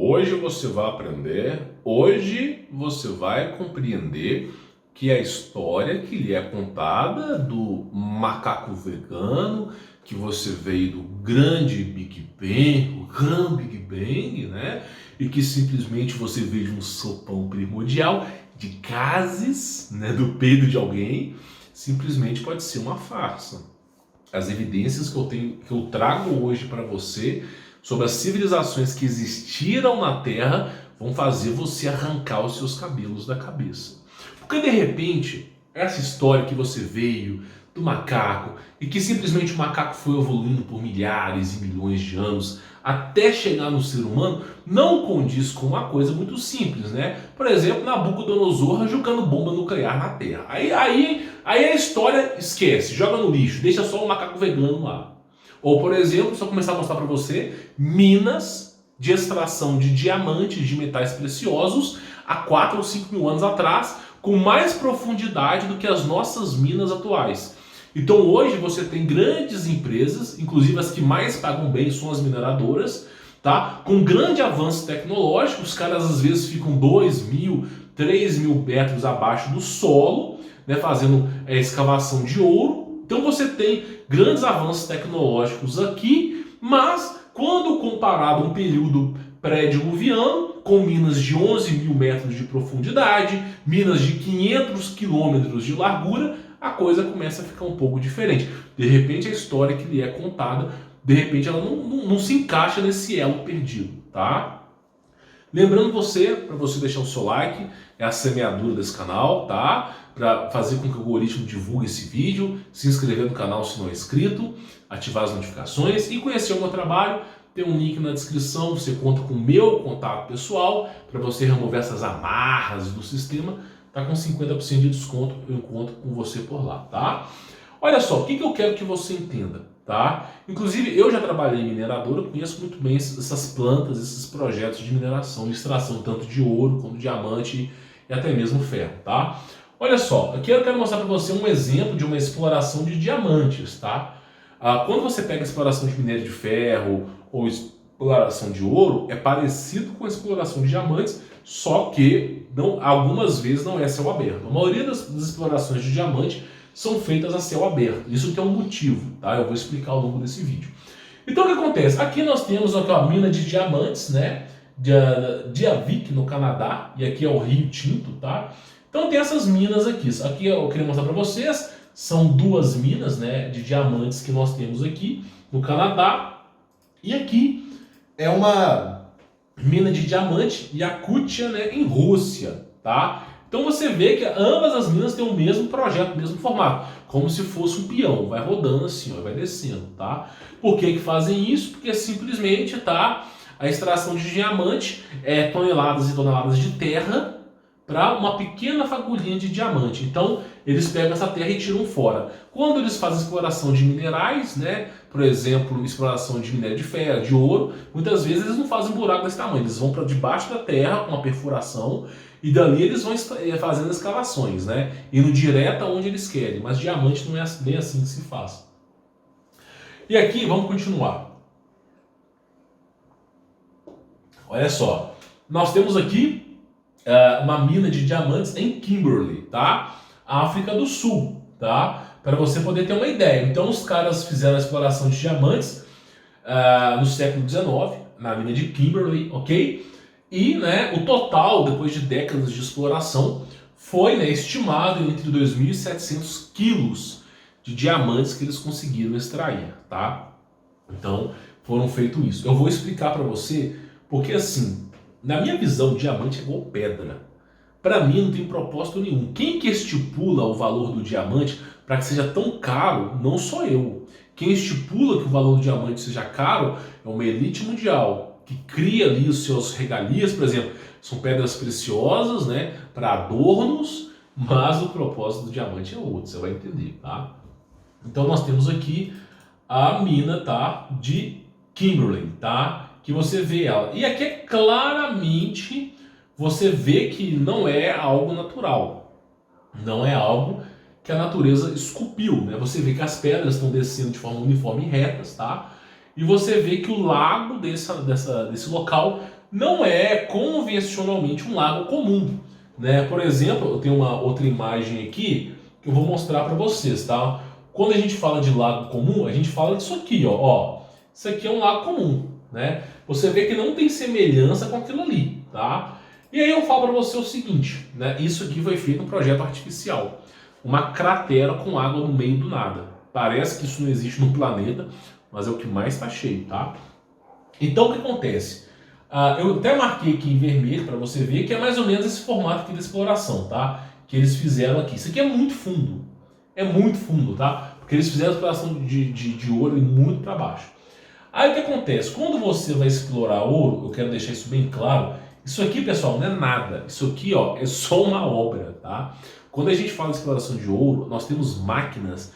Hoje você vai aprender, hoje você vai compreender que a história que lhe é contada do macaco vegano, que você veio do grande Big Bang, o grande Big Bang, né? E que simplesmente você veio de um sopão primordial de gases, né, do peido de alguém, simplesmente pode ser uma farsa. As evidências que eu trago hoje para você sobre as civilizações que existiram na Terra vão fazer você arrancar os seus cabelos da cabeça. Porque de repente, essa história que você veio do macaco e que simplesmente o macaco foi evoluindo por milhares e milhões de anos até chegar no ser humano, não condiz com uma coisa muito simples, né? Por exemplo, Nabucodonosor jogando bomba nuclear na Terra. Aí a história esquece, joga no lixo, deixa só o macaco vegano lá. Ou, por exemplo, se eu começar a mostrar para você minas de extração de diamantes, de metais preciosos, há 4 ou 5 mil anos atrás, com mais profundidade do que as nossas minas atuais. Então hoje você tem grandes empresas, inclusive as que mais pagam bem são as mineradoras, tá? Com grande avanço tecnológico, os caras às vezes ficam 2.000, 3.000 metros abaixo do solo, né, fazendo escavação de ouro. Então você tem grandes avanços tecnológicos aqui, mas quando comparado a um período pré-diluviano, com minas de 11.000 metros de profundidade, minas de 500 quilômetros de largura, a coisa começa a ficar um pouco diferente. De repente a história que lhe é contada, de repente ela não se encaixa nesse elo perdido, tá? Lembrando para você deixar o seu like, é a semeadura desse canal, tá? Para fazer com que o algoritmo divulgue esse vídeo, se inscrever no canal se não é inscrito, ativar as notificações e conhecer o meu trabalho. Tem um link na descrição, você conta com o meu contato pessoal para você remover essas amarras do sistema. Tá com 50% de desconto, eu encontro com você por lá, tá? Olha só, o que eu quero que você entenda, tá? Inclusive, eu já trabalhei em mineradora, conheço muito bem essas plantas, esses projetos de mineração, de extração, tanto de ouro, como diamante e até mesmo ferro, tá? Olha só, aqui eu quero mostrar para você um exemplo de uma exploração de diamantes, tá? Quando você pega a exploração de minério de ferro ou exploração de ouro, é parecido com a exploração de diamantes, só que algumas vezes não é céu aberto. A maioria das explorações de diamante são feitas a céu aberto. Isso tem um motivo, tá? Eu vou explicar ao longo desse vídeo. Então o que acontece? Aqui nós temos a mina de diamantes, né? De Avik, no Canadá, e aqui é o Rio Tinto, tá? Então tem essas minas aqui. Aqui eu queria mostrar para vocês, são 2 minas, né, de diamantes que nós temos aqui no Canadá. E aqui é uma mina de diamante Yakutia, né, em Rússia, tá? Então você vê que ambas as minas têm o mesmo projeto, o mesmo formato, como se fosse um peão, vai rodando assim, ó, vai descendo, tá? Por que fazem isso? Porque simplesmente, tá, a extração de diamante é toneladas e toneladas de terra para uma pequena fagulhinha de diamante. Então eles pegam essa terra e tiram fora. Quando eles fazem exploração de minerais, né, por exemplo, exploração de minério de ferro, de ouro, muitas vezes eles não fazem um buraco desse tamanho, eles vão para debaixo da terra com uma perfuração e dali eles vão fazendo escavações, né, indo direto aonde eles querem. Mas diamante não é bem assim que se faz. E aqui vamos continuar. Olha só, nós temos aqui uma mina de diamantes em Kimberley, tá? África do Sul, tá? Para você poder ter uma ideia. Então os caras fizeram a exploração de diamantes no século XIX, na mina de Kimberley, ok? E, né, o total, depois de décadas de exploração, foi, né, estimado entre 2.700 quilos de diamantes que eles conseguiram extrair, tá? Então foram feito isso. Eu vou explicar para você, porque assim, na minha visão, diamante é igual pedra. Para mim não tem propósito nenhum. Quem que estipula o valor do diamante para que seja tão caro, não sou eu. Quem estipula que o valor do diamante seja caro é uma elite mundial, que cria ali os seus regalias, por exemplo, são pedras preciosas, né, para adornos, mas o propósito do diamante é outro, você vai entender, tá? Então nós temos aqui a mina, tá, de Kimberley, tá? Que você vê ela. E aqui é claramente, você vê que não é algo natural. Não é algo que a natureza esculpiu, né? Você vê que as pedras estão descendo de forma uniforme e retas, tá? E você vê que o lago desse local não é convencionalmente um lago comum, né? Por exemplo, eu tenho uma outra imagem aqui que eu vou mostrar para vocês, tá? Quando a gente fala de lago comum, a gente fala disso aqui, ó. Isso aqui é um lago comum, né? Você vê que não tem semelhança com aquilo ali, tá? E aí eu falo para você o seguinte, né? Isso aqui foi feito um projeto artificial, uma cratera com água no meio do nada. Parece que isso não existe no planeta, mas é o que mais está cheio, tá? Então o que acontece? Eu até marquei aqui em vermelho para você ver que é mais ou menos esse formato aqui de exploração, tá? Que eles fizeram aqui. Isso aqui é muito fundo, tá? Porque eles fizeram a exploração de ouro muito para baixo. Aí o que acontece? Quando você vai explorar ouro, eu quero deixar isso bem claro, isso aqui, pessoal, não é nada. Isso aqui, ó, é só uma obra, tá? Quando a gente fala de exploração de ouro, nós temos máquinas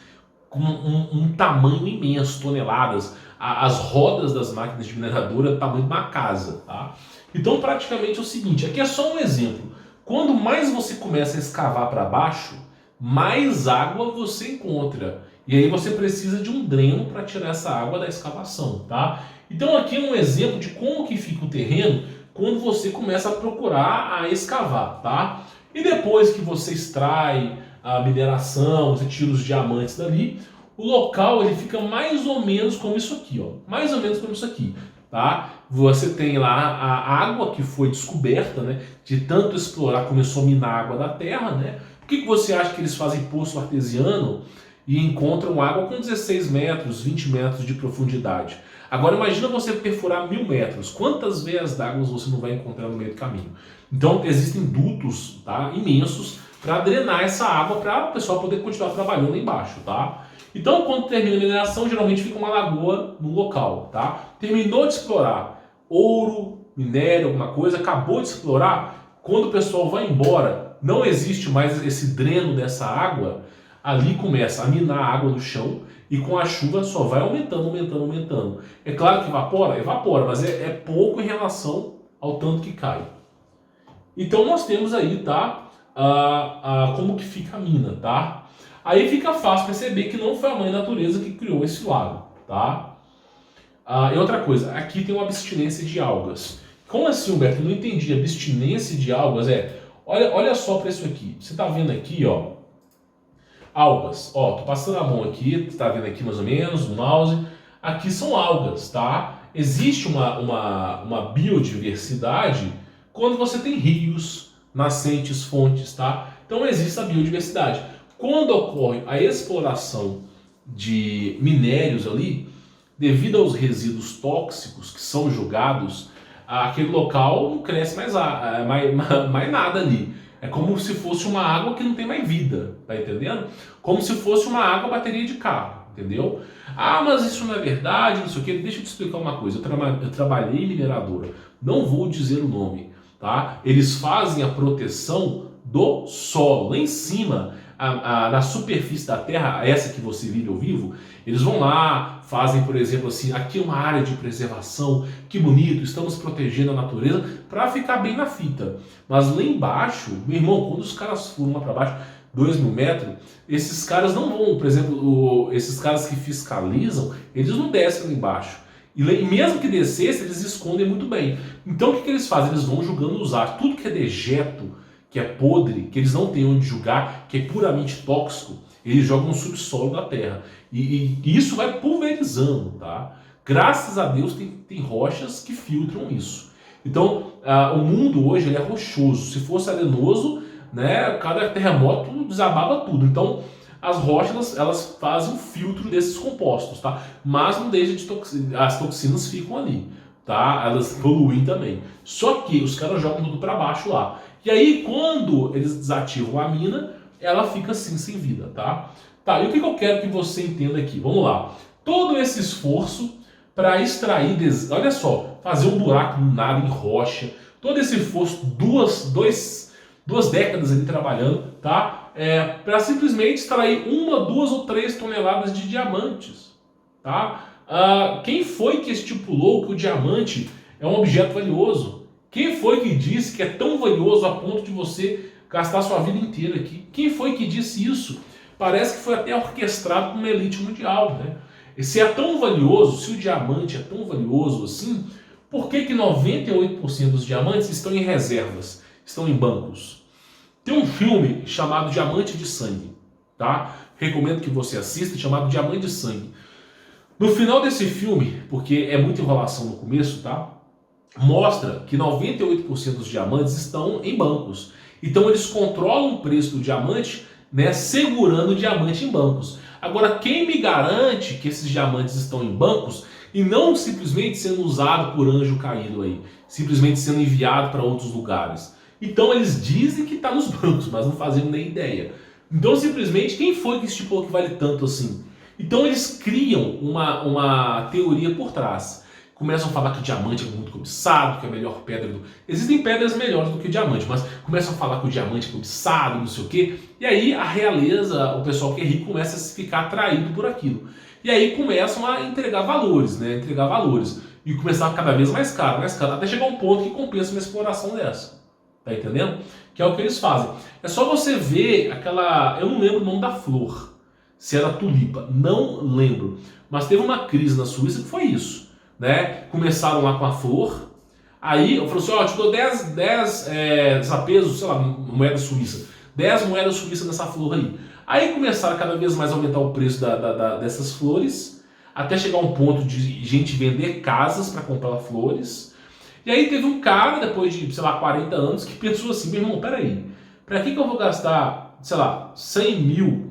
com um tamanho imenso, toneladas. As rodas das máquinas de mineradora é o tamanho de uma casa, tá? Então, praticamente é o seguinte, aqui é só um exemplo. Quando mais você começa a escavar para baixo, mais água você encontra. E aí você precisa de um dreno para tirar essa água da escavação, tá? Então aqui é um exemplo de como que fica o terreno quando você começa a procurar a escavar, tá? E depois que você extrai a mineração, você tira os diamantes dali, o local ele fica mais ou menos como isso aqui, ó. Mais ou menos como isso aqui, tá? Você tem lá a água que foi descoberta, né? De tanto explorar, começou a minar a água da terra, né? Por que você acha que eles fazem poço artesiano e encontram água com 16 metros, 20 metros de profundidade? Agora imagina você perfurar 1000 metros. Quantas veias d'água você não vai encontrar no meio do caminho? Então existem dutos, tá, imensos para drenar essa água para o pessoal poder continuar trabalhando lá embaixo, tá? Então quando termina a mineração, geralmente fica uma lagoa no local, tá? Terminou de explorar ouro, minério, alguma coisa, acabou de explorar, quando o pessoal vai embora, não existe mais esse dreno dessa água, ali começa a minar a água do chão e com a chuva só vai aumentando, aumentando, aumentando. É claro que evapora? Evapora, mas é pouco em relação ao tanto que cai. Então nós temos aí, tá, como que fica a mina, tá? Aí fica fácil perceber que não foi a mãe natureza que criou esse lago, tá? E outra coisa, aqui tem uma abstinência de algas. Como assim, Humberto? Eu não entendi. Abstinência de algas olha só para isso aqui. Você tá vendo aqui, ó, algas. Ó, tô passando a mão aqui, você tá vendo aqui mais ou menos, no mouse. Aqui são algas, tá? Existe uma biodiversidade quando você tem rios, nascentes, fontes, tá? Então existe a biodiversidade. Quando ocorre a exploração de minérios ali, devido aos resíduos tóxicos que são jogados, aquele local não cresce mais nada ali. É como se fosse uma água que não tem mais vida, tá entendendo? Como se fosse uma água bateria de carro, entendeu? Mas isso não é verdade, não sei o que. Deixa eu te explicar uma coisa. Eu trabalhei em mineradora, não vou dizer o nome, tá? Eles fazem a proteção do solo, lá em cima, na superfície da terra, essa que você vive ao vivo, eles vão lá, fazem, por exemplo, assim, aqui é uma área de preservação, que bonito, estamos protegendo a natureza, para ficar bem na fita. Mas lá embaixo, meu irmão, quando os caras foram lá para baixo, 2000 metros, esses caras não vão, por exemplo, esses caras que fiscalizam, eles não descem lá embaixo. E mesmo que descesse, eles escondem muito bem. Então o que eles fazem? Eles vão julgando os ar. Tudo que é dejeto, que é podre, que eles não têm onde julgar, que é puramente tóxico, eles jogam no subsolo da terra. E isso vai pulverizando, tá? Graças a Deus tem rochas que filtram isso. Então, o mundo hoje ele é rochoso. Se fosse arenoso, né, cada terremoto desabava tudo. Então, as rochas elas fazem um filtro desses compostos, tá? Mas não deixa de as toxinas ficam ali, tá? Elas poluem também. Só que os caras jogam tudo para baixo lá. E aí, quando eles desativam a mina, ela fica assim, sem vida, tá? Tá, e o que eu quero que você entenda aqui? Vamos lá. Todo esse esforço para extrair, olha só, fazer um buraco no nada, em rocha, todo esse esforço, duas décadas ali trabalhando, tá? Para simplesmente extrair 1, 2 ou 3 toneladas de diamantes, tá? Quem foi que estipulou que o diamante é um objeto valioso? Quem foi que disse que é tão valioso a ponto de você gastar sua vida inteira aqui? Quem foi que disse isso? Parece que foi até orquestrado por uma elite mundial, né? E se é tão valioso, se o diamante é tão valioso assim, Por que que 98% dos diamantes estão em reservas, estão em bancos? Tem um filme chamado Diamante de Sangue, tá? Recomendo que você assista, chamado Diamante de Sangue. No final desse filme, porque é muita enrolação no começo, tá? Mostra que 98% dos diamantes estão em bancos. Então eles controlam o preço do diamante, né, segurando o diamante em bancos. Agora, quem me garante que esses diamantes estão em bancos e não simplesmente sendo usado por anjo caído aí, simplesmente sendo enviado para outros lugares? Então eles dizem que está nos bancos, mas não fazem nem ideia. Então simplesmente quem foi que estipulou que vale tanto assim? Então eles criam uma teoria por trás. Começam a falar que o diamante é muito cobiçado, que é a melhor pedra do... Existem pedras melhores do que o diamante, mas começam a falar que o diamante é cobiçado, não sei o quê. E aí a realeza, o pessoal que é rico, começa a ficar atraído por aquilo. E aí começam a entregar valores, né? Entregar valores. E começar cada vez mais caro, até chegar um ponto que compensa uma exploração dessa. Tá entendendo? Que é o que eles fazem. É só você ver aquela... Eu não lembro o nome da flor. Se era tulipa. Não lembro. Mas teve uma crise na Suíça que foi isso. Né? Começaram lá com a flor, aí eu falei assim, ó, eu te dou 10 pesos, sei lá, moeda suíça, 10 moedas suíças nessa flor aí. Aí começaram cada vez mais a aumentar o preço dessas flores, até chegar a um ponto de gente vender casas para comprar flores. E aí teve um cara, depois de, sei lá, 40 anos, que pensou assim, meu irmão, peraí, pra que eu vou gastar, sei lá, 100 mil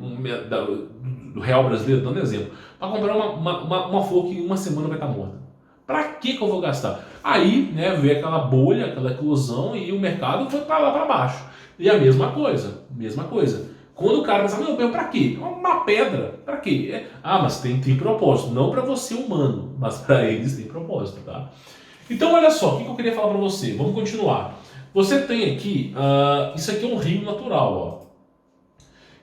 do real brasileiro, dando exemplo, para comprar uma flor que em uma semana vai estar morta? Pra que eu vou gastar? Aí, né, veio aquela bolha, aquela eclosão e o mercado foi para lá para baixo. E a mesma coisa. Quando o cara pensa, meu, pra quê? Uma pedra, pra quê? Mas tem propósito. Não para você humano, mas para eles tem propósito, tá? Então, olha só, o que eu queria falar para você? Vamos continuar. Você tem aqui, isso aqui é um rio natural, ó.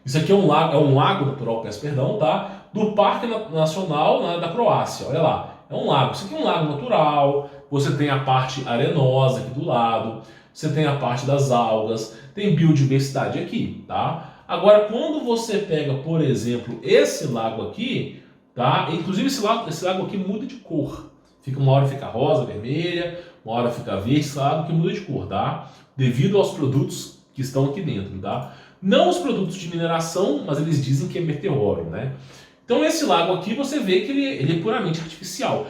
Isso aqui é um lago natural, peço perdão, tá? Do Parque Nacional, né, da Croácia, olha lá. É um lago. Isso aqui é um lago natural. Você tem a parte arenosa aqui do lado. Você tem a parte das algas. Tem biodiversidade aqui, tá? Agora, quando você pega, por exemplo, esse lago aqui, tá? Inclusive esse lago aqui muda de cor. Uma hora fica rosa, vermelha, uma hora fica verde. Esse lago que muda de cor, tá? Devido aos produtos que estão aqui dentro, tá? Não os produtos de mineração, mas eles dizem que é meteoro, né? Então esse lago aqui você vê que ele é puramente artificial.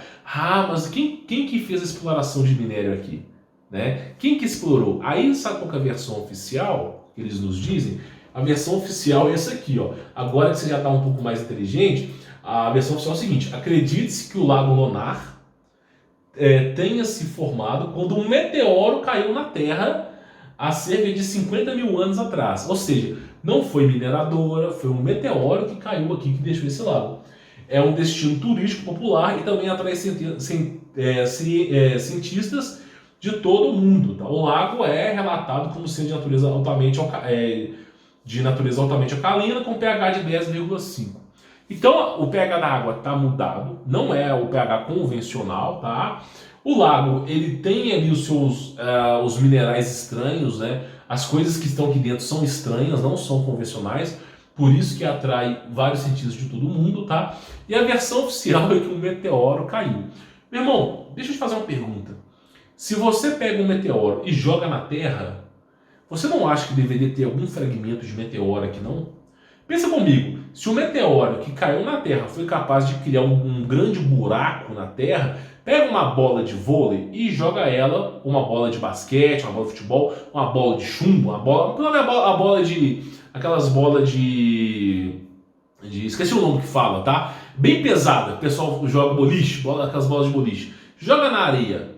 Mas quem que fez a exploração de minério aqui? Né? Quem que explorou? Aí sabe qual que é a versão oficial que eles nos dizem? A versão oficial é essa aqui, ó. Agora que você já está um pouco mais inteligente, a versão oficial é o seguinte: acredite-se que o lago Lonar tenha se formado quando um meteoro caiu na Terra há cerca de 50 mil anos atrás. Ou seja, não foi mineradora, foi um meteoro que caiu aqui, que deixou esse lago. É um destino turístico popular e também atrai cientistas de todo o mundo. Tá? O lago é relatado como sendo de natureza altamente alcalina, com pH de 10,5. Então o pH da água está mudado, não é o pH convencional, tá? O lago ele tem ali os minerais estranhos, né? As coisas que estão aqui dentro são estranhas, não são convencionais, por isso que atrai vários cientistas de todo mundo, tá? E a versão oficial é que um meteoro caiu. Meu irmão, deixa eu te fazer uma pergunta. Se você pega um meteoro e joga na Terra, você não acha que deveria ter algum fragmento de meteoro aqui, não? Pensa comigo, se o meteoro que caiu na Terra foi capaz de criar um grande buraco na Terra, pega uma bola de vôlei e joga ela, uma bola de basquete, uma bola de futebol, uma bola de chumbo, aquelas bolas de esqueci o nome que fala, tá? Bem pesada, o pessoal joga boliche, aquelas bolas de boliche. Joga na areia.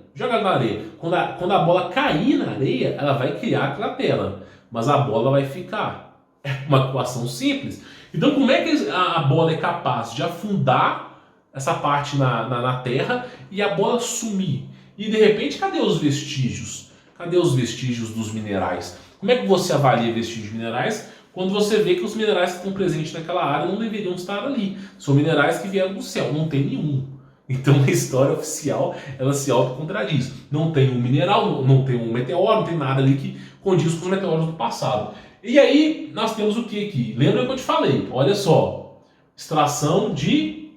Quando a bola cair na areia, ela vai criar aquela tela, mas a bola vai ficar. É uma equação simples. Então, como é que a bola é capaz de afundar essa parte na terra e a bola sumir? E de repente, cadê os vestígios? Cadê os vestígios dos minerais? Como é que você avalia vestígios minerais quando você vê que os minerais que estão presentes naquela área não deveriam estar ali? São minerais que vieram do céu, não tem nenhum. Então a história oficial, ela se autocontraduz. Não tem um mineral, não tem um meteoro, não tem nada ali que condiz com os meteoros do passado. E aí nós temos o que aqui? Lembra que eu te falei? Olha só, extração de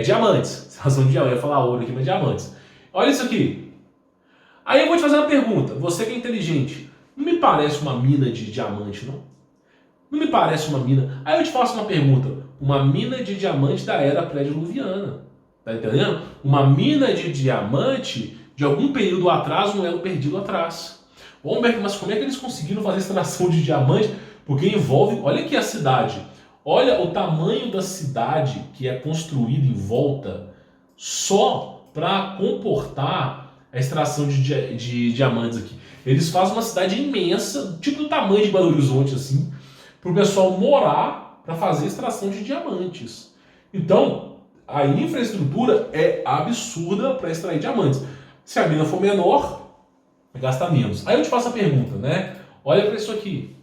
diamantes. Extração de diamantes, eu ia falar ouro aqui, mas diamantes. Olha isso aqui. Aí eu vou te fazer uma pergunta. Você que é inteligente, não me parece uma mina de diamante, não? Não me parece uma mina. Aí eu te faço uma pergunta. Uma mina de diamante da era pré-diluviana. Tá entendendo? Uma mina de diamante de algum período atrás, um elo perdido atrás. Ô, Humberto, mas como é que eles conseguiram fazer extração de diamante? Porque envolve... Olha aqui a cidade. Olha o tamanho da cidade que é construída em volta só para comportar a extração de diamantes aqui. Eles fazem uma cidade imensa, tipo do tamanho de Belo Horizonte, assim, para o pessoal morar para fazer extração de diamantes. Então, a infraestrutura é absurda para extrair diamantes. Se a mina for menor, gasta menos. Aí eu te faço a pergunta, né? Olha para isso aqui.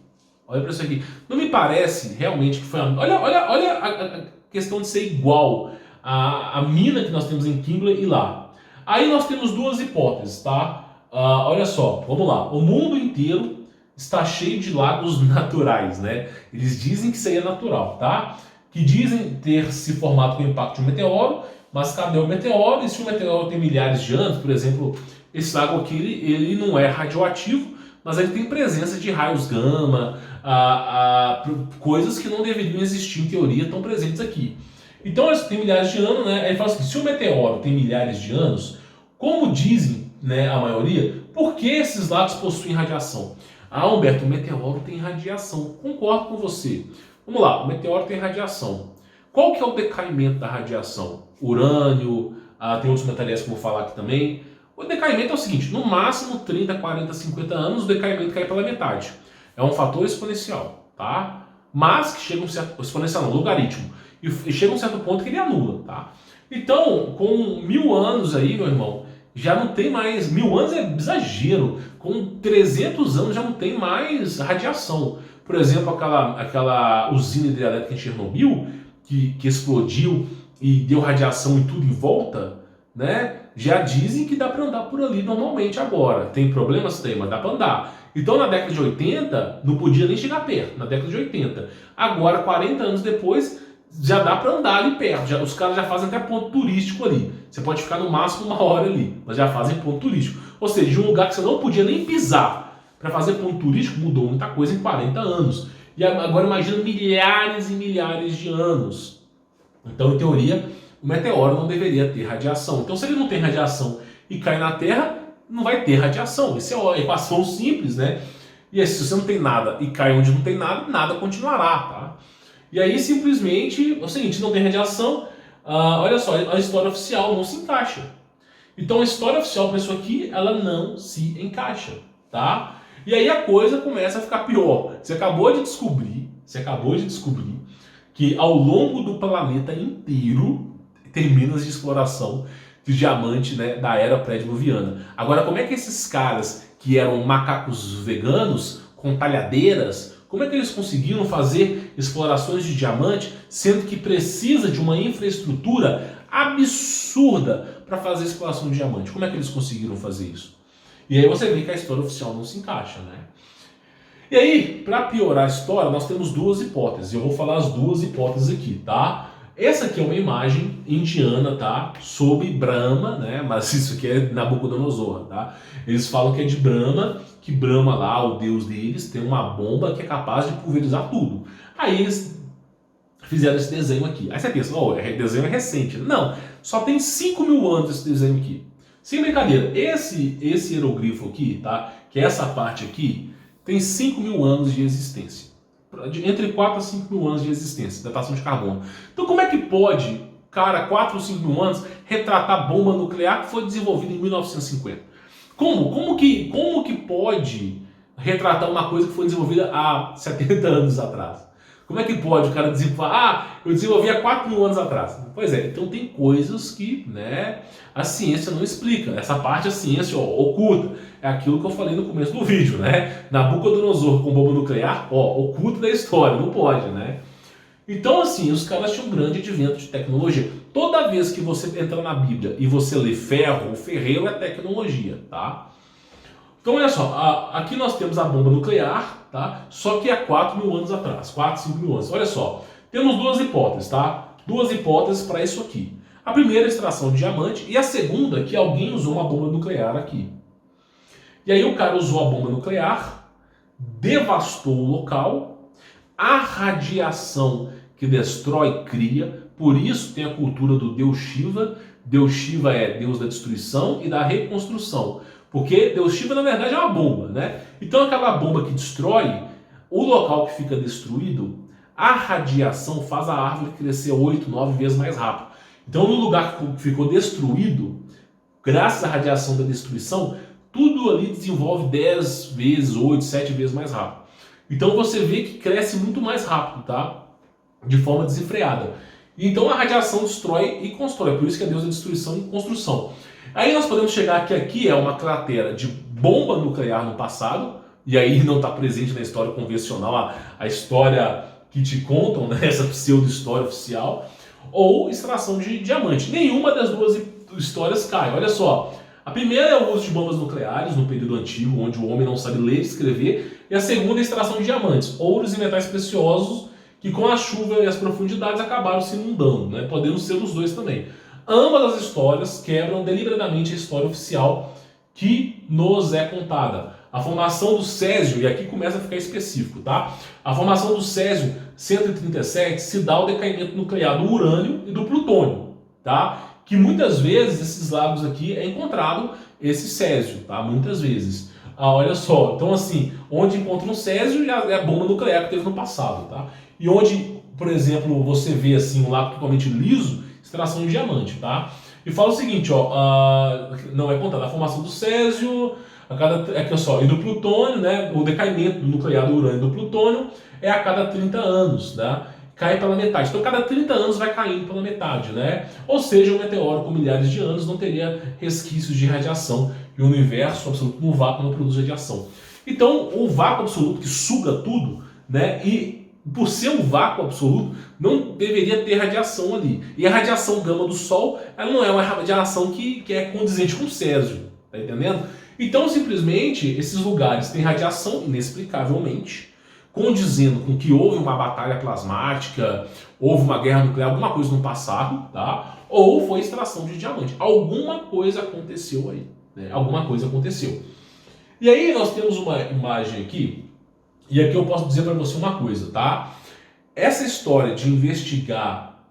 Olha para isso aqui. Não me parece realmente que foi... Olha a questão de ser igual a mina que nós temos em Kimberley e lá. Aí nós temos duas hipóteses, tá? Olha só, vamos lá. O mundo inteiro está cheio de lagos naturais, né? Eles dizem que isso aí é natural, tá? Que dizem ter se formado com o impacto de um meteoro, mas cadê o meteoro? E se o meteoro tem milhares de anos, por exemplo, esse lago aqui, ele não é radioativo, mas ele tem presença de raios gama, coisas que não deveriam existir em teoria, estão presentes aqui. Então, tem milhares de anos, né? Ele fala assim, se o meteoro tem milhares de anos, como dizem, né, a maioria, por que esses lagos possuem radiação? Ah, Humberto, o meteoro tem radiação. Concordo com você. Vamos lá, o meteoro tem radiação. Qual que é o decaimento da radiação? Urânio, tem outros metais que eu vou falar aqui também. O decaimento é o seguinte, no máximo 30, 40, 50 anos, o decaimento cai pela metade. É um fator exponencial, tá? Mas que chega a um certo... Exponencial não, logaritmo. E chega a um certo ponto que ele anula, tá? Então, com 1000 anos aí, meu irmão, já não tem mais... 1000 anos é exagero. Com 300 anos já não tem mais radiação. Por exemplo, aquela usina hidrelétrica em Chernobyl, que explodiu e deu radiação e tudo em volta, né? Já dizem que dá para andar por ali normalmente agora. Tem problemas? Tem, mas dá para andar. Então, na década de 80, não podia nem chegar perto, na década de 80. Agora, 40 anos depois, já dá para andar ali perto. Os caras já fazem até ponto turístico ali. Você pode ficar no máximo 1 hora ali, mas já fazem ponto turístico. Ou seja, de um lugar que você não podia nem pisar para fazer ponto turístico, mudou muita coisa em 40 anos. E agora imagina milhares e milhares de anos. Então, em teoria, o meteoro não deveria ter radiação. Então, se ele não tem radiação e cai na Terra, não vai ter radiação. Isso é uma equação simples, né? E aí, se você não tem nada e cai onde não tem nada, nada continuará, tá? E aí, simplesmente, é o seguinte, não tem radiação, olha só, a história oficial não se encaixa. Então, a história oficial para isso aqui, ela não se encaixa, tá? E aí a coisa começa a ficar pior. Você acabou de descobrir que ao longo do planeta inteiro tem minas de exploração de diamante, né, da era pré-diluviana. Agora, como é que esses caras que eram macacos veganos, com talhadeiras, como é que eles conseguiram fazer explorações de diamante, sendo que precisa de uma infraestrutura absurda para fazer exploração de diamante? Como é que eles conseguiram fazer isso? E aí você vê que a história oficial não se encaixa, né? E aí, para piorar a história, nós temos duas hipóteses. Eu vou falar as duas hipóteses aqui, tá? Essa aqui é uma imagem indiana, tá? Sobre Brahma, né? Mas isso aqui é Nabucodonosor, tá? Eles falam que é de Brahma, que Brahma lá, o deus deles, tem uma bomba que é capaz de pulverizar tudo. Aí eles fizeram esse desenho aqui. Aí você pensa, o desenho é recente. Não, só tem 5.000 anos esse desenho aqui. Sem brincadeira, esse hieroglifo aqui, tá? Que é essa parte aqui, tem 5.000 anos de existência. Entre 4 a 5.000 anos de existência, datação de carbono. Então como é que pode, cara, 4 ou 5.000 anos, retratar a bomba nuclear que foi desenvolvida em 1950? Como que pode retratar uma coisa que foi desenvolvida há 70 anos atrás? Como é que pode o cara desenvolver? Eu desenvolvi há 4.000 anos atrás. Pois é, então tem coisas que, né, a ciência não explica. Essa parte a ciência oculta. É aquilo que eu falei no começo do vídeo, né? Nabucodonosor com bomba nuclear, oculto da história, não pode, né? Então, assim, os caras tinham um grande advento de tecnologia. Toda vez que você entra na Bíblia e você lê ferro, o ferreiro é tecnologia, tá? Então, olha só, aqui nós temos a bomba nuclear, tá? Só que há 4.000 anos atrás, 4, 5.000 anos. Olha só, temos duas hipóteses, tá? Duas hipóteses para isso aqui. A primeira é a extração de diamante e a segunda que alguém usou uma bomba nuclear aqui. E aí o cara usou a bomba nuclear, devastou o local, a radiação que destrói cria, por isso tem a cultura do Deus Shiva. Deus Shiva é Deus da destruição e da reconstrução, porque Deus Shiva na verdade é uma bomba, né? Então aquela bomba que destrói, o local que fica destruído, a radiação faz a árvore crescer 8, 9 vezes mais rápido. Então no lugar que ficou destruído, graças à radiação da destruição, tudo ali desenvolve 10 vezes, 8, 7 vezes mais rápido. Então você vê que cresce muito mais rápido, tá? De forma desenfreada. Então a radiação destrói e constrói, por isso que é Deus da destruição e construção. Aí nós podemos chegar que aqui é uma cratera de bomba nuclear no passado, e aí não está presente na história convencional, a história que te contam, né, essa pseudo-história oficial, ou extração de diamante. Nenhuma das duas histórias cai. Olha só, a primeira é o uso de bombas nucleares no período antigo, onde o homem não sabe ler e escrever, e a segunda é a extração de diamantes, ouros e metais preciosos, que com a chuva e as profundidades acabaram se inundando, né? Podendo ser os dois também. Ambas as histórias quebram deliberadamente a história oficial que nos é contada. A formação do césio, e aqui começa a ficar específico, tá? A formação do césio 137 se dá ao decaimento nuclear do urânio e do plutônio, tá? Que muitas vezes esses lagos aqui é encontrado esse césio, tá? Muitas vezes. Olha só, então assim, onde encontra um césio é a bomba nuclear que teve no passado, tá? E onde, por exemplo, você vê assim um lago totalmente liso, extração de diamante, tá? E fala o seguinte, ó, não é contada a formação do césio, aqui só, e do plutônio, né? O decaimento do nuclear do urânio e do plutônio é a cada 30 anos, tá? Cai pela metade. Então, cada 30 anos vai caindo pela metade, né? Ou seja, um meteoro com milhares de anos não teria resquícios de radiação e o universo absoluto no vácuo não produz radiação. Então, o vácuo absoluto que suga tudo, né? E por ser um vácuo absoluto, não deveria ter radiação ali. E a radiação gama do Sol, ela não é uma radiação que é condizente com o césio, tá entendendo? Então, simplesmente, esses lugares têm radiação inexplicavelmente, condizendo com que houve uma batalha plasmática, houve uma guerra nuclear, alguma coisa no passado, tá? Ou foi extração de diamante. Alguma coisa aconteceu aí, né? Alguma coisa aconteceu. E aí nós temos uma imagem aqui, e aqui eu posso dizer para você uma coisa, tá? Essa história de investigar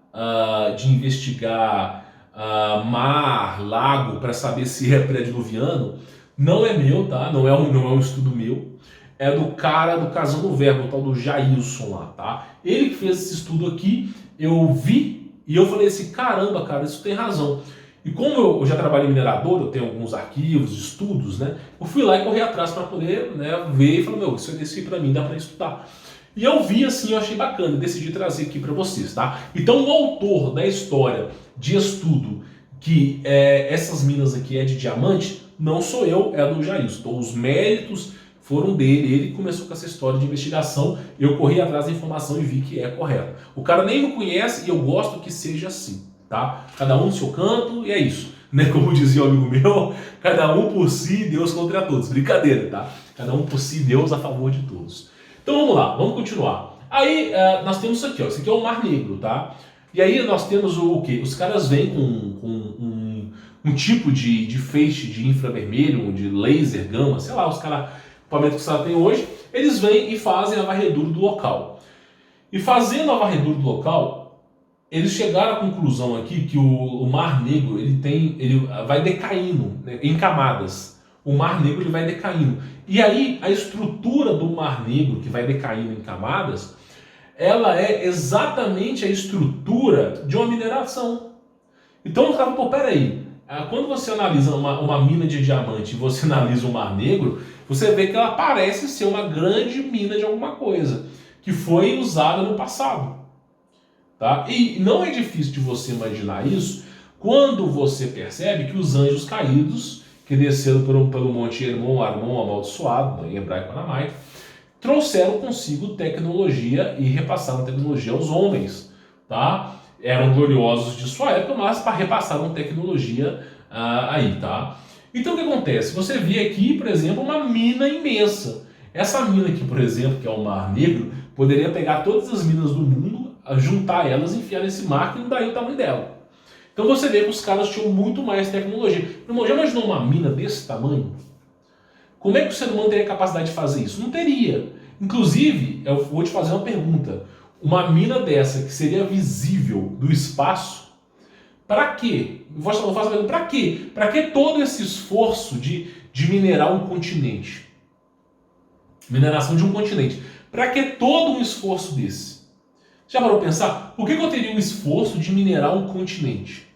mar, lago, para saber se é pré-diluviano, não é meu, tá? Não é um estudo meu. É do cara do Casando Verbo, o tal do Jailson lá, tá? Ele que fez esse estudo aqui, eu vi e eu falei assim, caramba, cara, isso tem razão. E como eu já trabalho em minerador, eu tenho alguns arquivos, estudos, né? Eu fui lá e corri atrás para poder, né, ver e falei, meu, isso aqui para mim dá para estudar. E eu vi assim, eu achei bacana, decidi trazer aqui para vocês, tá? Então o autor da história de estudo que essas minas aqui é de diamante, não sou eu, é do Jailson. Então os méritos foram dele, ele começou com essa história de investigação, eu corri atrás da informação e vi que é correto. O cara nem me conhece e eu gosto que seja assim, tá? Cada um no seu canto e é isso, né? Como dizia um amigo meu, cada um por si, Deus contra todos. Brincadeira, tá? Cada um por si, Deus a favor de todos. Então vamos lá, vamos continuar. Aí nós temos isso aqui, ó. Isso aqui é o Mar Negro, tá? E aí nós temos o quê? Os caras vêm com um tipo de feixe de infravermelho, de laser, gama, sei lá, os caras, o equipamento que os caras têm hoje, eles vêm e fazem a varredura do local. E fazendo a varredura do local, eles chegaram à conclusão aqui que o Mar Negro ele vai decaindo, né, em camadas. O Mar Negro ele vai decaindo. E aí a estrutura do Mar Negro que vai decaindo em camadas, ela é exatamente a estrutura de uma mineração. Então eu falo, pô, peraí, quando você analisa uma mina de diamante e você analisa o Mar Negro, você vê que ela parece ser uma grande mina de alguma coisa que foi usada no passado. Tá? E não é difícil de você imaginar isso quando você percebe que os anjos caídos, que desceram pelo Monte Hermon, Armon amaldiçoado, em hebraico aramaico, trouxeram consigo tecnologia e repassaram tecnologia aos homens. Tá? Eram gloriosos de sua época, mas repassaram tecnologia aí. Tá? Então o que acontece? Você vê aqui, por exemplo, uma mina imensa. Essa mina aqui, por exemplo, que é o Mar Negro, poderia pegar todas as minas do mundo, juntar elas e enfiar nesse mar, que não daria o tamanho dela. Então você vê que os caras tinham muito mais tecnologia. Meu irmão, já imaginou uma mina desse tamanho? Como é que o ser humano teria capacidade de fazer isso? Não teria. Inclusive, eu vou te fazer uma pergunta. Uma mina dessa que seria visível do espaço, para quê? Eu faço a pergunta, para quê? Para que todo esse esforço de minerar um continente? Mineração de um continente. Para que todo um esforço desse? Já parou para pensar? Por que eu teria um esforço de minerar um continente?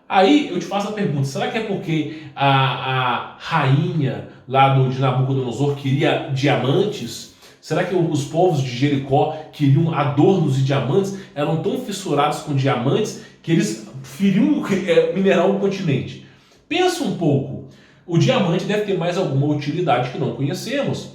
Aí eu te faço a pergunta, será que é porque a rainha lá de Nabucodonosor queria diamantes? Será que os povos de Jericó queriam adornos e diamantes? Eram tão fissurados com diamantes que eles preferiam minerar um continente? Pensa um pouco, o diamante deve ter mais alguma utilidade que não conhecemos.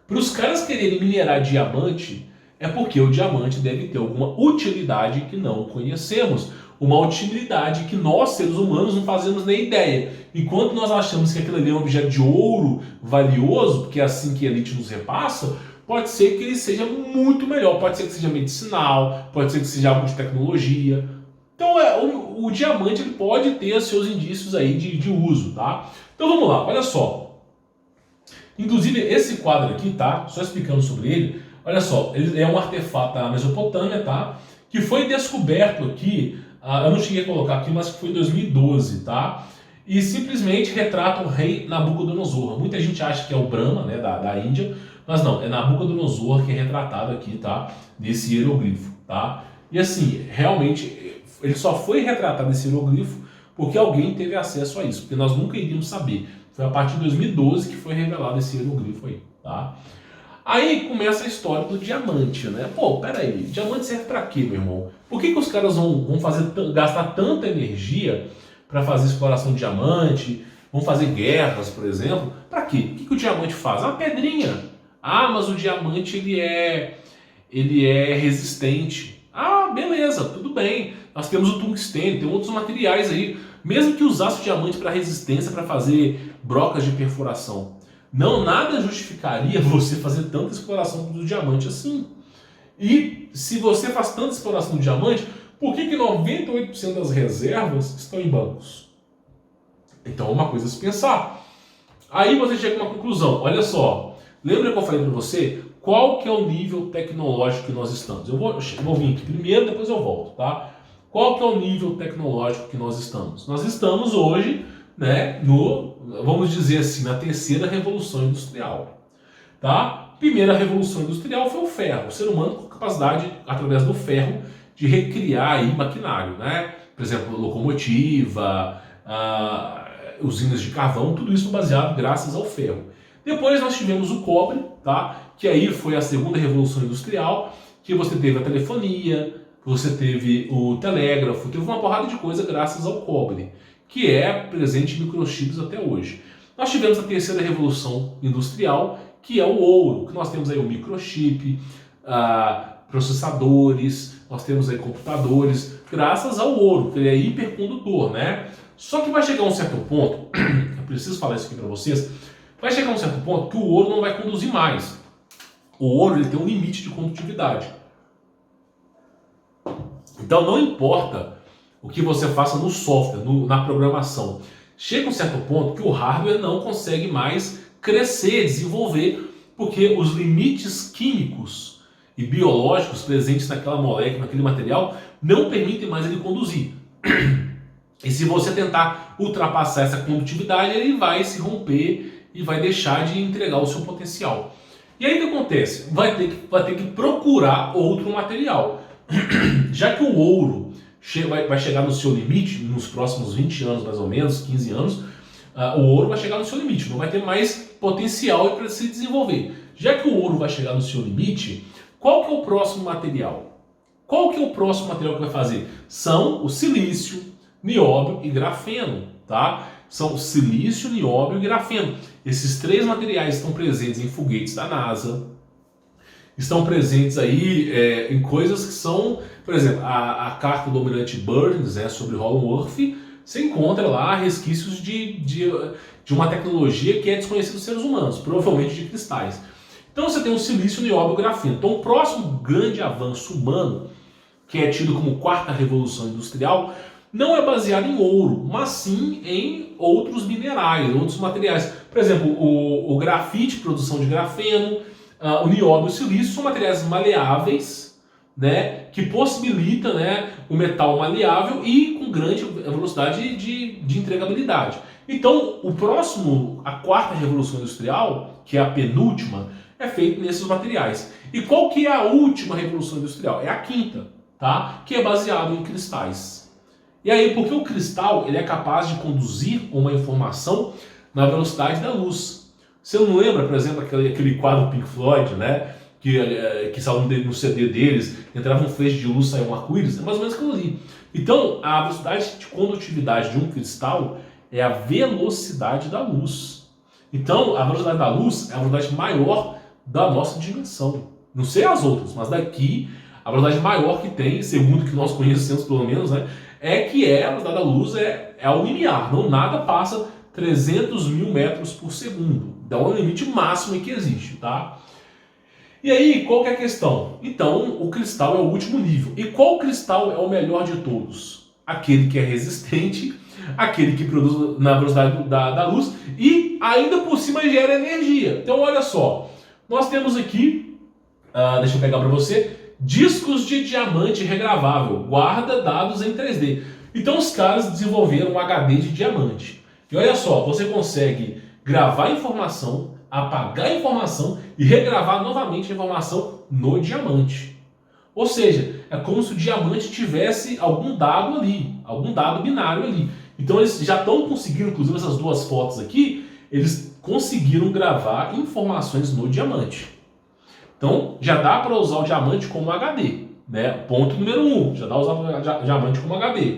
Para os caras quererem minerar diamante, é porque o diamante deve ter alguma utilidade que não conhecemos. Uma utilidade que nós, seres humanos, não fazemos nem ideia. Enquanto nós achamos que aquilo ali é um objeto de ouro valioso, porque é assim que a elite nos repassa, pode ser que ele seja muito melhor. Pode ser que seja medicinal, pode ser que seja algo de tecnologia. Então o diamante ele pode ter seus indícios aí de uso, tá? Então vamos lá, olha só. Inclusive esse quadro aqui, tá? Só explicando sobre ele. Olha só, ele é um artefato da Mesopotâmia, tá? Que foi descoberto aqui, eu não cheguei a colocar aqui, mas foi em 2012, tá? E simplesmente retrata o rei Nabucodonosor. Muita gente acha que é o Brahma, né, da Índia, mas não, é Nabucodonosor que é retratado aqui, tá? Nesse hieroglifo, tá? E assim, realmente, ele só foi retratado nesse hieroglifo porque alguém teve acesso a isso, porque nós nunca iríamos saber. Foi a partir de 2012 que foi revelado esse hieroglifo aí, tá? Aí começa a história do diamante, né? Pô, peraí, diamante serve pra quê, meu irmão? Por que os caras vão gastar tanta energia para fazer exploração de diamante? Vão fazer guerras, por exemplo? Pra quê? O que o diamante faz? Uma pedrinha. Ah, mas o diamante ele é resistente. Ah, beleza, tudo bem. Nós temos o tungstênio, tem outros materiais aí. Mesmo que usasse o diamante para resistência, para fazer brocas de perfuração. Não, nada justificaria você fazer tanta exploração do diamante assim. E se você faz tanta exploração do diamante, por que 98% das reservas estão em bancos? Então é uma coisa a se pensar. Aí você chega a uma conclusão. Olha só, lembra que eu falei para você qual que é o nível tecnológico que nós estamos? Eu vou vir aqui primeiro, depois eu volto, tá? Qual que é o nível tecnológico que nós estamos? Nós estamos hoje, né, vamos dizer assim, na terceira revolução industrial, tá? Primeira revolução industrial foi o ferro, o ser humano com capacidade, através do ferro, de recriar aí maquinário, né? Por exemplo, locomotiva, usinas de carvão, tudo isso baseado graças ao ferro. Depois nós tivemos o cobre, tá? Que aí foi a segunda revolução industrial, que você teve a telefonia, você teve o telégrafo, teve uma porrada de coisa graças ao cobre, que é presente em microchips até hoje. Nós tivemos a terceira revolução industrial, que é o ouro, que nós temos aí o microchip, processadores, nós temos aí computadores, graças ao ouro, que ele é hipercondutor, né? Só que vai chegar um certo ponto, eu preciso falar isso aqui para vocês, vai chegar um certo ponto que o ouro não vai conduzir mais. O ouro ele tem um limite de condutividade. Então não importa o que você faça no software, na programação, chega um certo ponto que o hardware não consegue mais crescer, desenvolver, porque os limites químicos e biológicos presentes naquela molécula, naquele material, não permitem mais ele conduzir. E se você tentar ultrapassar essa condutividade, ele vai se romper e vai deixar de entregar o seu potencial. E aí o que acontece? Vai ter que procurar outro material. Já que o ouro vai chegar no seu limite, nos próximos 20 anos mais ou menos, 15 anos, o ouro vai chegar no seu limite, não vai ter mais potencial para se desenvolver. Já que o ouro vai chegar no seu limite, qual que é o próximo material? Qual que é o próximo material que vai fazer? São o silício, nióbio e grafeno, tá? São silício, nióbio e grafeno. Esses três materiais estão presentes em foguetes da NASA, estão presentes aí em coisas que são, por exemplo, a carta do almirante Burns, sobre Hollingworth, você encontra lá resquícios de uma tecnologia que é desconhecida dos seres humanos, provavelmente de cristais. Então você tem o silício, nióbio e grafeno. Então o próximo grande avanço humano, que é tido como quarta revolução industrial, não é baseado em ouro, mas sim em outros minerais, outros materiais. Por exemplo, o grafite, produção de grafeno, o nióbio e o silício são materiais maleáveis, né, que possibilitam, né, o metal maleável e com grande velocidade de entregabilidade. Então, a quarta revolução industrial, que é a penúltima, é feita nesses materiais. E qual que é a última revolução industrial? É a quinta, tá? Que é baseado em cristais. E aí, porque o cristal ele é capaz de conduzir uma informação na velocidade da luz. Você não lembra, por exemplo, aquele quadro Pink Floyd, né? Que saiu no CD deles, entrava um feixe de luz, saiu um arco-íris? É mais ou menos aquilo ali. Então, a velocidade de condutividade de um cristal é a velocidade da luz. Então, a velocidade da luz é a velocidade maior da nossa dimensão. Não sei as outras, mas daqui, a velocidade maior que tem, segundo que nós conhecemos pelo menos, né? A velocidade da luz é o limiar. Não nada passa 300 mil metros por segundo. Então é o limite máximo que existe, tá? E aí, qual que é a questão? Então, o cristal é o último nível. E qual cristal é o melhor de todos? Aquele que é resistente, aquele que produz na velocidade da luz e ainda por cima gera energia. Então, olha só. Nós temos aqui, deixa eu pegar para você, discos de diamante regravável, guarda dados em 3D. Então, os caras desenvolveram um HD de diamante. E olha só, você consegue gravar informação, apagar a informação e regravar novamente a informação no diamante. Ou seja, é como se o diamante tivesse algum dado ali, algum dado binário ali. Então eles já estão conseguindo, inclusive essas duas fotos aqui, eles conseguiram gravar informações no diamante. Então já dá para usar o diamante como HD, né? Ponto número 1, já dá para usar o diamante como HD.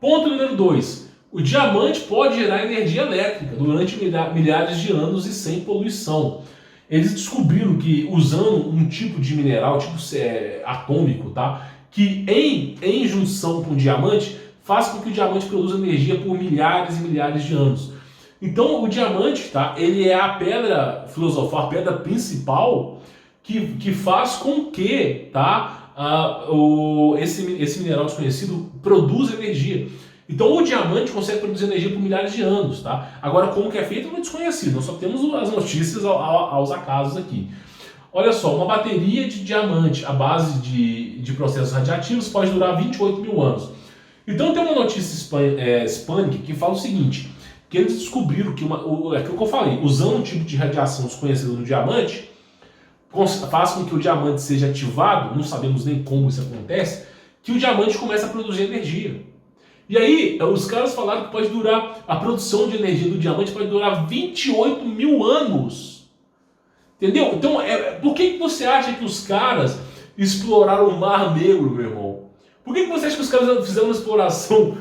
Ponto número 2, o diamante pode gerar energia elétrica durante milhares de anos e sem poluição. Eles descobriram que usando um tipo de mineral, tipo atômico, tá? Que em junção com o diamante, faz com que o diamante produza energia por milhares e milhares de anos. Então o diamante, tá? Ele é a pedra filosofal, a pedra principal que faz com que, tá? Esse mineral desconhecido produza energia. Então o diamante consegue produzir energia por milhares de anos, tá? Agora, como que é feito, não é desconhecido. Nós só temos as notícias aos acasos aqui. Olha só, uma bateria de diamante à base de processos radiativos pode durar 28 mil anos. Então tem uma notícia hispânica que fala o seguinte, que eles descobriram que, aquilo que eu falei, usando um tipo de radiação desconhecida no diamante, faz com que o diamante seja ativado, não sabemos nem como isso acontece, que o diamante começa a produzir energia. E aí, os caras falaram que pode durar, a produção de energia do diamante pode durar 28 mil anos. Entendeu? Então, por que você acha que os caras exploraram o Mar Negro, meu irmão? Por que você acha que os caras fizeram uma exploração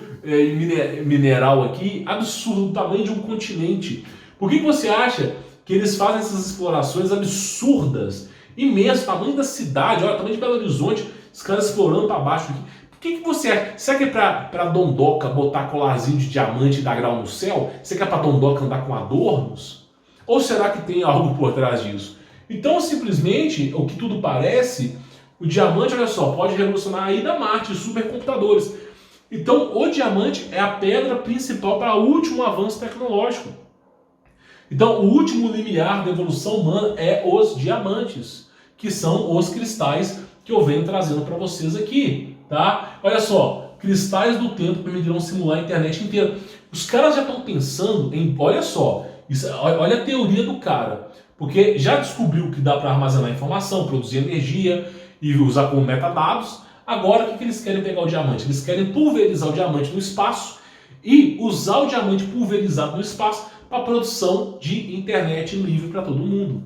mineral aqui absurda, do tamanho de um continente? Por que você acha que eles fazem essas explorações absurdas, imensas, tamanho da cidade, olha, tamanho de Belo Horizonte, os caras explorando para baixo aqui? O que você acha? Será que é pra Dondoca botar colarzinho de diamante e dar grau no céu? Será que é pra Dondoca andar com adornos? Ou será que tem algo por trás disso? Então, simplesmente, o que tudo parece, o diamante, olha só, pode revolucionar a ida a Marte, supercomputadores. Então, o diamante é a pedra principal para o último avanço tecnológico. Então, o último limiar da evolução humana é os diamantes, que são os cristais que eu venho trazendo para vocês aqui. Tá? Olha só, cristais do tempo permitirão simular a internet inteira. Os caras já estão pensando em, olha só, olha a teoria do cara, porque já descobriu que dá para armazenar informação, produzir energia e usar como metadados. Agora o que eles querem pegar o diamante? Eles querem pulverizar o diamante no espaço e usar o diamante pulverizado no espaço para a produção de internet livre para todo mundo.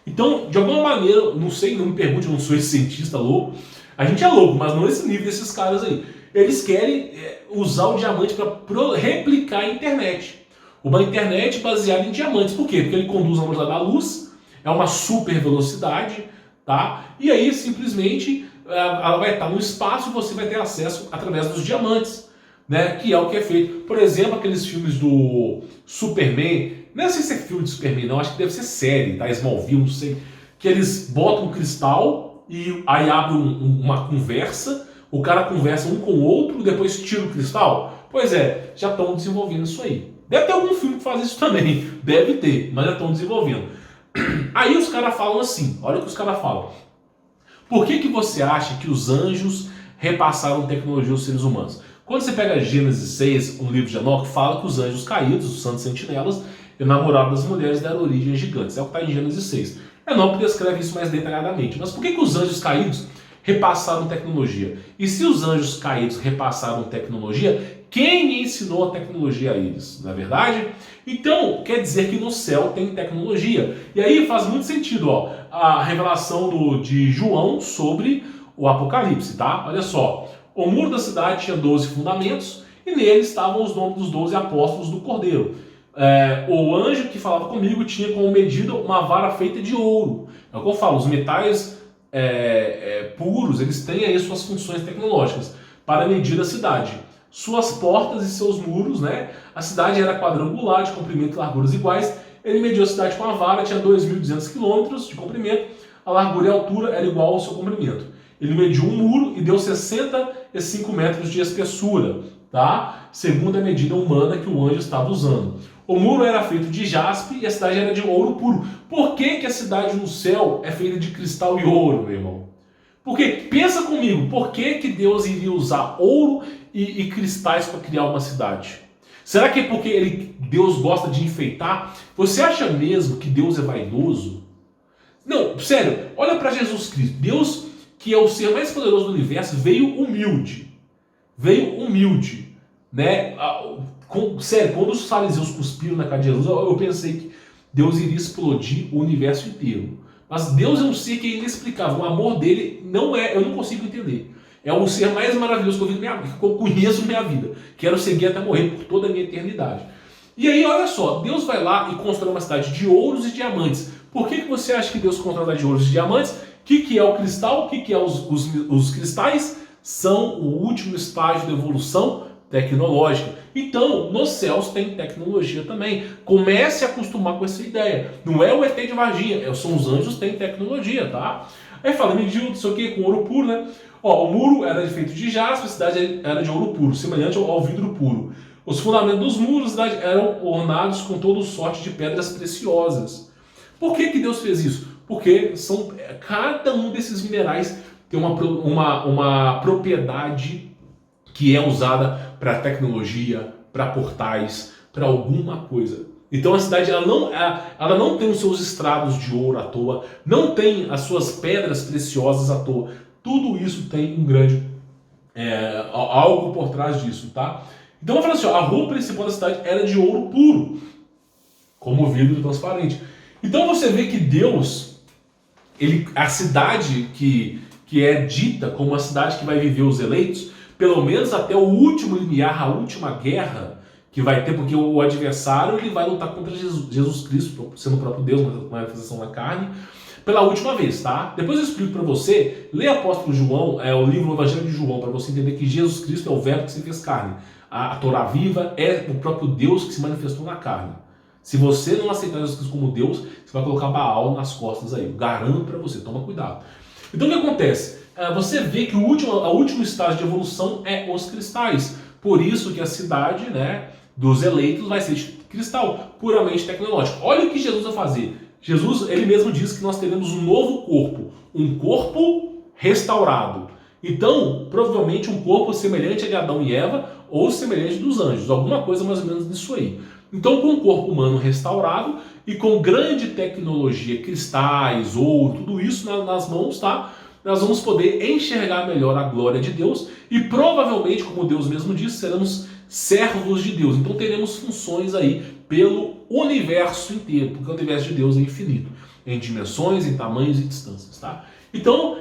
Então, de alguma maneira, não sei, não me pergunte, eu não sou esse cientista louco. A gente é louco, mas não nesse nível desses caras aí. Eles querem usar o diamante para replicar a internet. Uma internet baseada em diamantes. Por quê? Porque ele conduz a velocidade da luz, é uma super velocidade, tá? E aí, simplesmente, ela vai estar no espaço e você vai ter acesso através dos diamantes, né? Que é o que é feito. Por exemplo, aqueles filmes do Superman, não sei se é filme de Superman, não, acho que deve ser série, tá? Smallville, não sei. Que eles botam um cristal e aí abre uma conversa, O cara conversa um com o outro e depois tira o cristal? Pois é, já estão desenvolvendo isso aí. Deve ter algum filme que faz isso também, deve ter, mas já estão desenvolvendo. Aí os caras falam assim, olha o que os caras falam. Por que você acha que os anjos repassaram tecnologia aos seres humanos? Quando você pega Gênesis 6, um livro de Enoque, fala que os anjos caídos, os santos sentinelas, enamorados das mulheres, deram origem a gigantes. É o que está em Gênesis 6. Enoque descreve isso mais detalhadamente. Mas por que os anjos caídos repassaram tecnologia? E se os anjos caídos repassaram tecnologia, quem ensinou a tecnologia a eles? Não é verdade? Então, quer dizer que no céu tem tecnologia. E aí faz muito sentido, ó, a revelação de João sobre o Apocalipse, tá? Olha só. O muro da cidade tinha 12 fundamentos e nele estavam os nomes dos 12 apóstolos do Cordeiro. O anjo que falava comigo tinha como medida uma vara feita de ouro. É o que eu falo, os metais puros, eles têm aí suas funções tecnológicas para medir a cidade. Suas portas e seus muros, né? A cidade era quadrangular, de comprimento e larguras iguais. Ele mediu a cidade com a vara, tinha 2.200 quilômetros de comprimento, a largura e a altura era igual ao seu comprimento. Ele mediu um muro e deu 65 metros de espessura, tá? Segundo a medida humana que o anjo estava usando. O muro era feito de jaspe e a cidade era de ouro puro. Por que a cidade no céu é feita de cristal e ouro, meu irmão? Porque, pensa comigo, por que Deus iria usar ouro e cristais para criar uma cidade? Será que é porque Deus gosta de enfeitar? Você acha mesmo que Deus é vaidoso? Não, sério, olha para Jesus Cristo. Deus, que é o ser mais poderoso do universo, veio humilde. Né? Sério, quando os fariseus cuspiram na cara de Jesus, eu pensei que Deus iria explodir o universo inteiro. Mas Deus é um ser que é inexplicável. O amor dele eu não consigo entender. É o ser mais maravilhoso que eu conheço na minha vida. Quero seguir até morrer por toda a minha eternidade. E aí, olha só, Deus vai lá e constrói uma cidade de ouros e diamantes. Por que você acha que Deus constrói uma cidade de ouros e diamantes? O que é o cristal? O que é os cristais? São o último estágio da evolução tecnológica. Então, nos céus tem tecnologia também. Comece a acostumar com essa ideia. Não é o ET de Varginha, são os anjos que têm tecnologia, tá? Aí fala, mediu, não sei o que, com ouro puro, né? Ó, o muro era feito de jaspe, a cidade era de ouro puro, semelhante ao vidro puro. Os fundamentos dos muros da cidade eram ornados com toda sorte de pedras preciosas. Por que Deus fez isso? Porque cada um desses minerais tem uma propriedade que é usada para tecnologia, para portais, para alguma coisa. Então a cidade ela não tem os seus estrados de ouro à toa, não tem as suas pedras preciosas à toa. Tudo isso tem um grande algo por trás disso, tá? Então eu falo assim, a rua principal da cidade era de ouro puro, como vidro transparente. Então você vê que Deus, a cidade que é dita como a cidade que vai viver os eleitos, pelo menos até o último limiar, a última guerra que vai ter, porque o adversário ele vai lutar contra Jesus Cristo, sendo o próprio Deus, uma manifestação na carne, pela última vez, tá? Depois eu explico para você, lê Apóstolo João, o livro Evangelho de João, para você entender que Jesus Cristo é o verbo que se fez carne. A Torá viva é o próprio Deus que se manifestou na carne. Se você não aceitar Jesus Cristo como Deus, você vai colocar Baal nas costas aí. Eu garanto para você, toma cuidado. Então o que acontece? Você vê que o último estágio de evolução é os cristais. Por isso que a cidade, né, dos eleitos vai ser de cristal, puramente tecnológico. Olha o que Jesus vai fazer. Jesus, ele mesmo diz que nós teremos um novo corpo, um corpo restaurado. Então, provavelmente um corpo semelhante a de Adão e Eva ou semelhante dos anjos, alguma coisa mais ou menos disso aí. Então, com o corpo humano restaurado e com grande tecnologia, cristais, ouro, tudo isso nas mãos, tá? Nós vamos poder enxergar melhor a glória de Deus e provavelmente, como Deus mesmo disse, seremos servos de Deus. Então teremos funções aí pelo universo inteiro, porque o universo de Deus é infinito, em dimensões, em tamanhos e distâncias, tá? Então,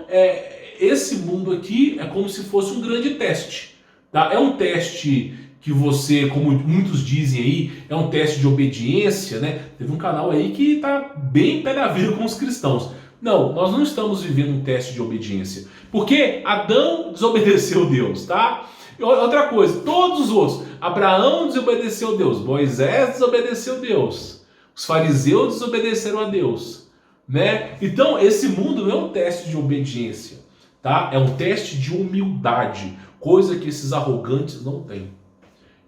esse mundo aqui é como se fosse um grande teste, tá? É um teste que você, como muitos dizem aí, é um teste de obediência, né? Teve um canal aí que tá bem pé da vida com os cristãos. Não, nós não estamos vivendo um teste de obediência, porque Adão desobedeceu Deus, tá? Outra coisa, todos os outros, Abraão desobedeceu Deus, Moisés desobedeceu Deus, os fariseus desobedeceram a Deus, né? Então esse mundo não é um teste de obediência, tá? É um teste de humildade, coisa que esses arrogantes não têm.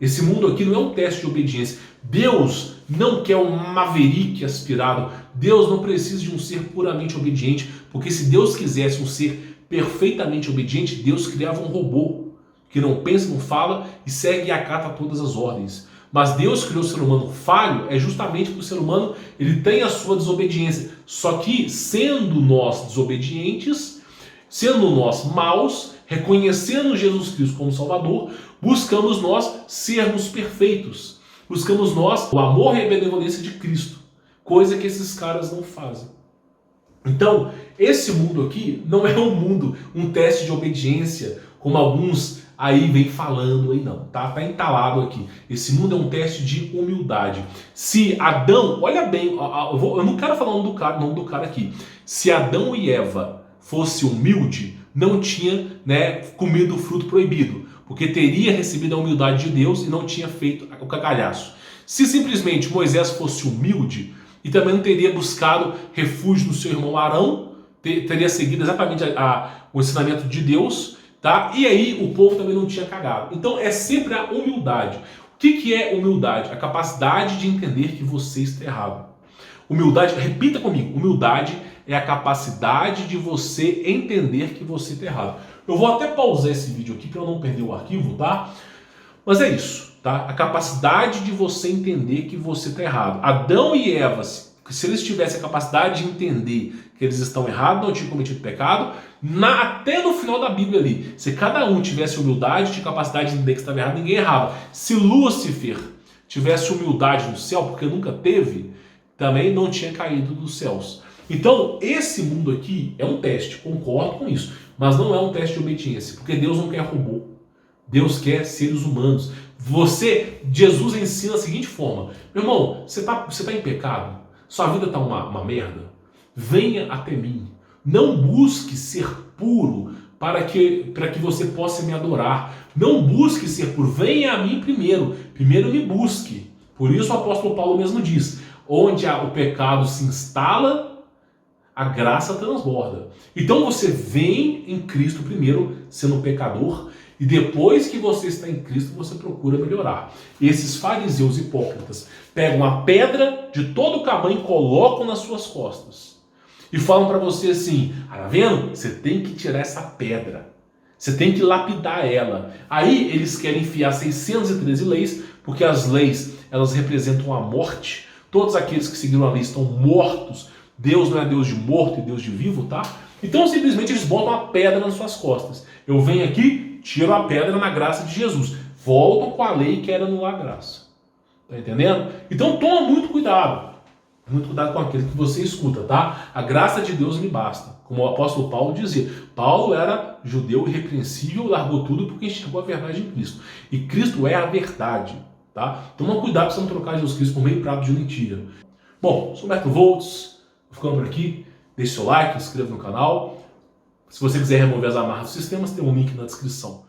Esse mundo aqui não é um teste de obediência. Deus não quer um maverick aspirado. Deus não precisa de um ser puramente obediente, porque se Deus quisesse um ser perfeitamente obediente, Deus criava um robô que não pensa, não fala e segue e acata todas as ordens. Mas Deus criou o ser humano falho é justamente porque o ser humano ele tem a sua desobediência. Só que, sendo nós desobedientes, sendo nós maus, reconhecendo Jesus Cristo como Salvador, buscamos nós sermos perfeitos. Buscamos nós o amor e a benevolência de Cristo, coisa que esses caras não fazem. Então, esse mundo aqui não é um mundo, um teste de obediência, como alguns aí vem falando aí não, tá? Tá entalado aqui. Esse mundo é um teste de humildade. Se Adão, olha bem, eu não quero falar o nome do cara aqui. Se Adão e Eva fosse humilde, não tinha, comido o fruto proibido, porque teria recebido a humildade de Deus e não tinha feito o cagalhaço. Se simplesmente Moisés fosse humilde e também não teria buscado refúgio no seu irmão Arão, teria seguido exatamente o ensinamento de Deus, tá? E aí o povo também não tinha cagado. Então é sempre a humildade. O que é humildade? A capacidade de entender que você está errado. Humildade, repita comigo, humildade é a capacidade de você entender que você está errado. Eu vou até pausar esse vídeo aqui para eu não perder o arquivo, tá? Mas é isso, tá? A capacidade de você entender que você está errado. Adão e Eva, se eles tivessem a capacidade de entender que eles estão errados, não tinham cometido pecado, até no final da Bíblia ali, se cada um tivesse humildade, tinha capacidade de entender que estava errado, ninguém errava. Se Lúcifer tivesse humildade no céu, porque nunca teve, também não tinha caído dos céus. Então, esse mundo aqui é um teste, concordo com isso, mas não é um teste de obediência, porque Deus não quer robô. Deus quer seres humanos. Jesus ensina da seguinte forma: meu irmão, você tá em pecado? Sua vida está uma merda? Venha até mim. Não busque ser puro para que você possa me adorar. Não busque ser puro. Venha a mim primeiro. Primeiro me busque. Por isso o apóstolo Paulo mesmo diz: onde o pecado se instala, a graça transborda. Então você vem em Cristo primeiro, sendo pecador, e depois que você está em Cristo, você procura melhorar. Esses fariseus hipócritas pegam a pedra de todo o tamanho e colocam nas suas costas. E falam para você assim: tá vendo? Você tem que tirar essa pedra. Você tem que lapidar ela. Aí eles querem enfiar 613 leis, porque as leis, elas representam a morte. Todos aqueles que seguiram a lei estão mortos. Deus não é Deus de morto e Deus de vivo, tá? Então simplesmente eles botam a pedra nas suas costas. Eu venho aqui, tiro a pedra na graça de Jesus. Volto com a lei que era anular a graça. Tá entendendo? Então toma muito cuidado. Muito cuidado com aquilo que você escuta, tá? A graça de Deus me basta. Como o apóstolo Paulo dizia. Paulo era judeu irrepreensível, largou tudo porque enxergou a verdade em Cristo. E Cristo é a verdade, tá? Toma cuidado para você não trocar Jesus Cristo por meio prato de lentilha. Bom, sou Humberto Voltz. Ficando por aqui, deixe seu like, se inscreva no canal. Se você quiser remover as amarras dos sistemas, tem um link na descrição.